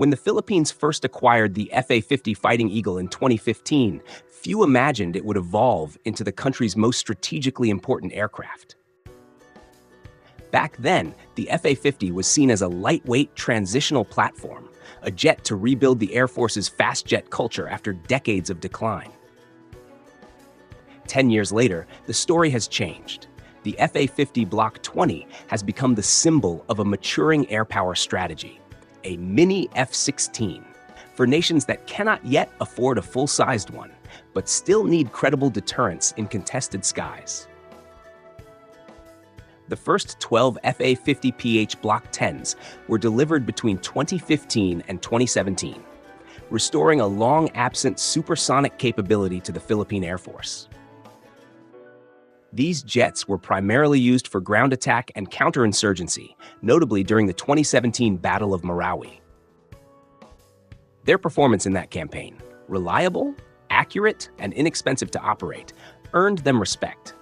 When the Philippines first acquired the FA-50 Fighting Eagle in 2015, few imagined it would evolve into the country's most strategically important aircraft. Back then, the FA-50 was seen as a lightweight transitional platform, a jet to rebuild the Air Force's fast jet culture after decades of decline. 10 years later, the story has changed. The FA-50 Block 20 has become the symbol of a maturing air power strategy, a Mini-F-16, for nations that cannot yet afford a full-sized one, but still need credible deterrence in contested skies. The first 12 FA-50PH Block 10s were delivered between 2015 and 2017, restoring a long-absent supersonic capability to the Philippine Air Force. These jets were primarily used for ground attack and counterinsurgency, notably during the 2017 Battle of Marawi. Their performance in that campaign, reliable, accurate, and inexpensive to operate, earned them respect.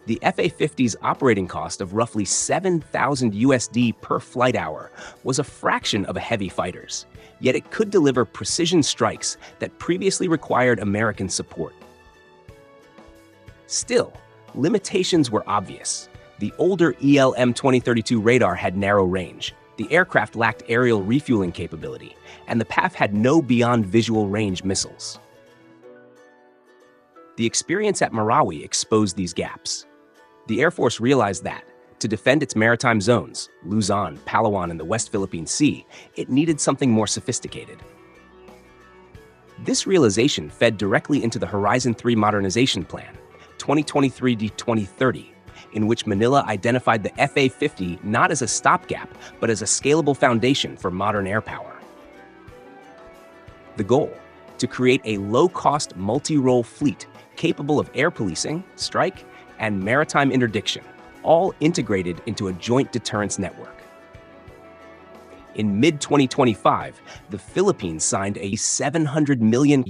The FA-50's operating cost of roughly $7,000 per flight hour was a fraction of a heavy fighter's, yet it could deliver precision strikes that previously required American support. Still, limitations were obvious. The older ELM-2032 radar had narrow range, the aircraft lacked aerial refueling capability, and the PAF had no beyond visual range missiles. The experience at Marawi exposed these gaps. The Air Force realized that, to defend its maritime zones, Luzon, Palawan, and the West Philippine Sea, it needed something more sophisticated. This realization fed directly into the Horizon 3 Modernization Plan, 2023 to 2030, in which Manila identified the FA-50 not as a stopgap, but as a scalable foundation for modern air power. The goal: to create a low-cost, multi-role fleet capable of air policing, strike, and maritime interdiction, all integrated into a joint deterrence network. In mid-2025, the Philippines signed a $700 million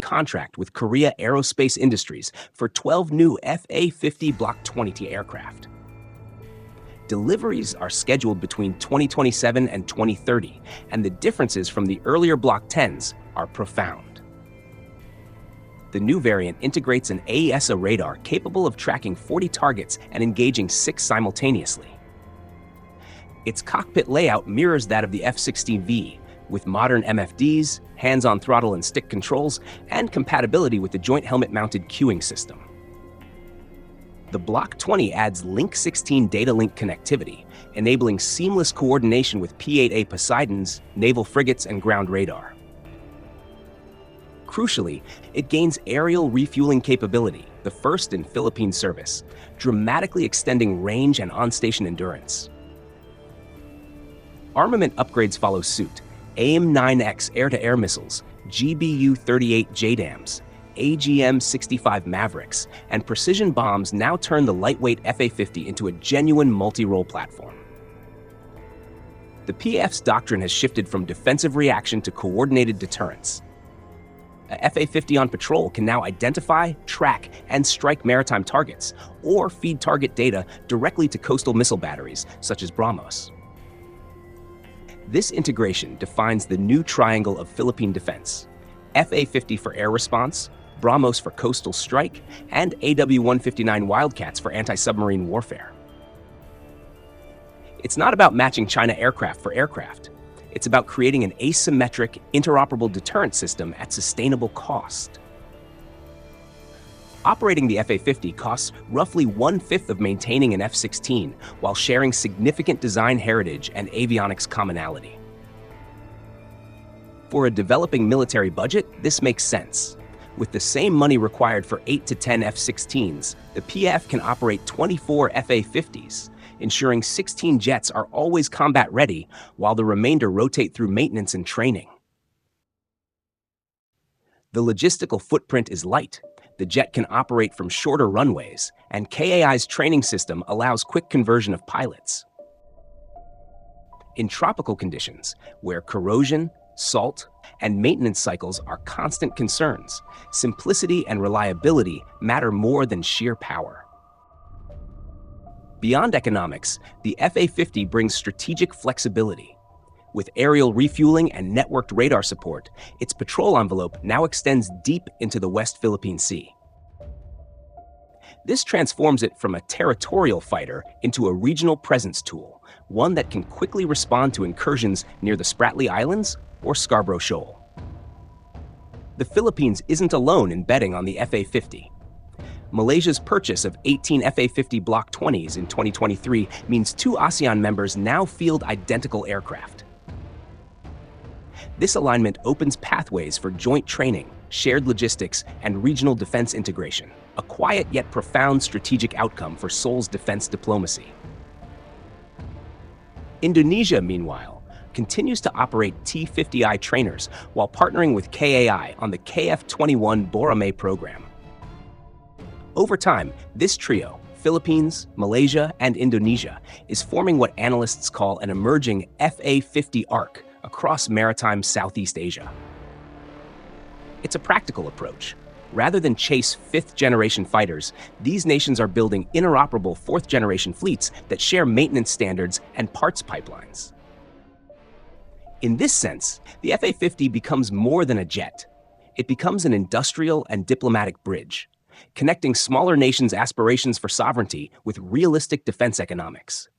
contract with Korea Aerospace Industries for 12 new FA-50 Block 20 aircraft. Deliveries are scheduled between 2027 and 2030, and the differences from the earlier Block 10s are profound. The new variant integrates an AESA radar capable of tracking 40 targets and engaging 6 simultaneously. Its cockpit layout mirrors that of the F-16V, with modern MFDs, hands-on throttle and stick controls, and compatibility with the joint helmet-mounted cueing system. The Block 20 adds Link 16 data link connectivity, enabling seamless coordination with P-8A Poseidons, naval frigates, and ground radar. Crucially, it gains aerial refueling capability, the first in Philippine service, dramatically extending range and on-station endurance. Armament upgrades follow suit. AIM-9X air-to-air missiles, GBU-38 JDAMs, AGM-65 Mavericks, and precision bombs now turn the lightweight FA-50 into a genuine multi-role platform. The PAF's doctrine has shifted from defensive reaction to coordinated deterrence. A FA-50 on patrol can now identify, track, and strike maritime targets, or feed target data directly to coastal missile batteries, such as BrahMos. This integration defines the new triangle of Philippine defense: FA-50 for air response, BrahMos for coastal strike, and AW159 Wildcats for anti-submarine warfare. It's not about matching China aircraft for aircraft. It's about creating an asymmetric, interoperable deterrent system at sustainable cost. Operating the FA-50 costs roughly 1/5 of maintaining an F-16, while sharing significant design heritage and avionics commonality. For a developing military budget, this makes sense. With the same money required for 8 to 10 F-16s, the PAF can operate 24 FA-50s, ensuring 16 jets are always combat ready, while the remainder rotate through maintenance and training. The logistical footprint is light. The jet can operate from shorter runways, and KAI's training system allows quick conversion of pilots. In tropical conditions, where corrosion, salt, and maintenance cycles are constant concerns, simplicity and reliability matter more than sheer power. Beyond economics, the FA-50 brings strategic flexibility. With aerial refueling and networked radar support, its patrol envelope now extends deep into the West Philippine Sea. This transforms it from a territorial fighter into a regional presence tool, one that can quickly respond to incursions near the Spratly Islands or Scarborough Shoal. The Philippines isn't alone in betting on the FA-50. Malaysia's purchase of 18 FA-50 Block 20s in 2023 means 2 ASEAN members now field identical aircraft. This alignment opens pathways for joint training, shared logistics, and regional defense integration, a quiet yet profound strategic outcome for Seoul's defense diplomacy. Indonesia, meanwhile, continues to operate T-50I trainers while partnering with KAI on the KF-21 BrahMos program. Over time, this trio, Philippines, Malaysia, and Indonesia, is forming what analysts call an emerging FA-50 arc across maritime Southeast Asia. It's a practical approach. Rather than chase 5th-generation fighters, these nations are building interoperable 4th-generation fleets that share maintenance standards and parts pipelines. In this sense, the FA-50 becomes more than a jet. It becomes an industrial and diplomatic bridge, connecting smaller nations' aspirations for sovereignty with realistic defense economics.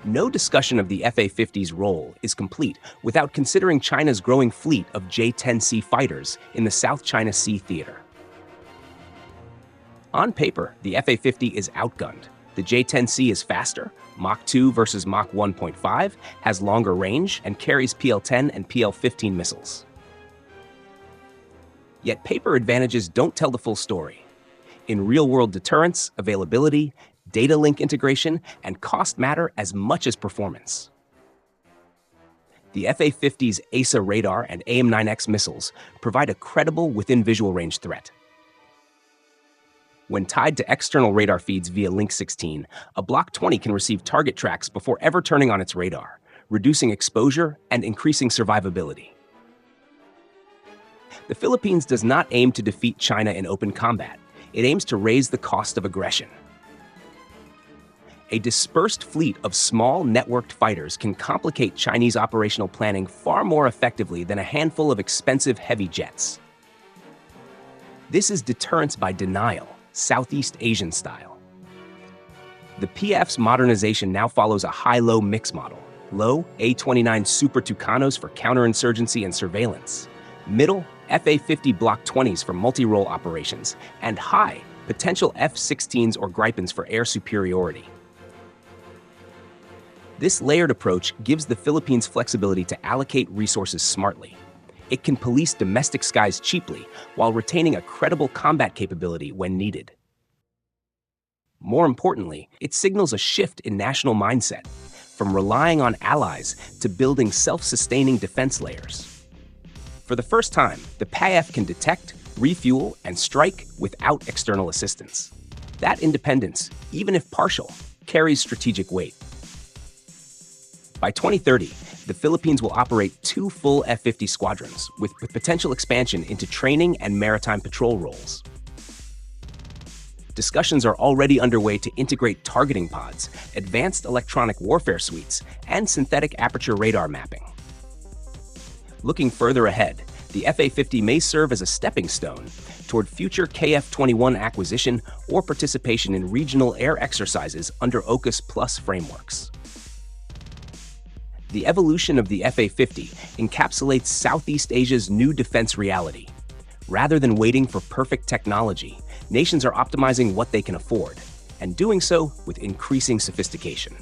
No discussion of the FA-50's role is complete without considering China's growing fleet of J-10C fighters in the South China Sea theater. On paper, the FA-50 is outgunned. The J-10C is faster, Mach 2 versus Mach 1.5, has longer range, and carries PL-10 and PL-15 missiles. Yet paper advantages don't tell the full story. In real-world deterrence, availability, data link integration, and cost matter as much as performance. The FA-50's AESA radar and AIM-9X missiles provide a credible within-visual range threat. When tied to external radar feeds via Link 16, a Block 20 can receive target tracks before ever turning on its radar, reducing exposure and increasing survivability. The Philippines does not aim to defeat China in open combat. It aims to raise the cost of aggression. A dispersed fleet of small, networked fighters can complicate Chinese operational planning far more effectively than a handful of expensive heavy jets. This is deterrence by denial, Southeast Asian style. The PF's modernization now follows a high-low mix model. Low, A-29 Super Tucanos for counterinsurgency and surveillance. Middle, FA-50 Block 20s for multi-role operations. And high, potential F-16s or Gripens for air superiority. This layered approach gives the Philippines flexibility to allocate resources smartly. It can police domestic skies cheaply while retaining a credible combat capability when needed. More importantly, it signals a shift in national mindset, from relying on allies to building self-sustaining defense layers. For the first time, the PAF can detect, refuel, and strike without external assistance. That independence, even if partial, carries strategic weight. By 2030, the Philippines will operate 2 full F-50 squadrons, with potential expansion into training and maritime patrol roles. Discussions are already underway to integrate targeting pods, advanced electronic warfare suites, and synthetic aperture radar mapping. Looking further ahead, the FA-50 may serve as a stepping stone toward future KF-21 acquisition or participation in regional air exercises under AUKUS Plus frameworks. The evolution of the FA-50 encapsulates Southeast Asia's new defense reality. Rather than waiting for perfect technology, nations are optimizing what they can afford, and doing so with increasing sophistication.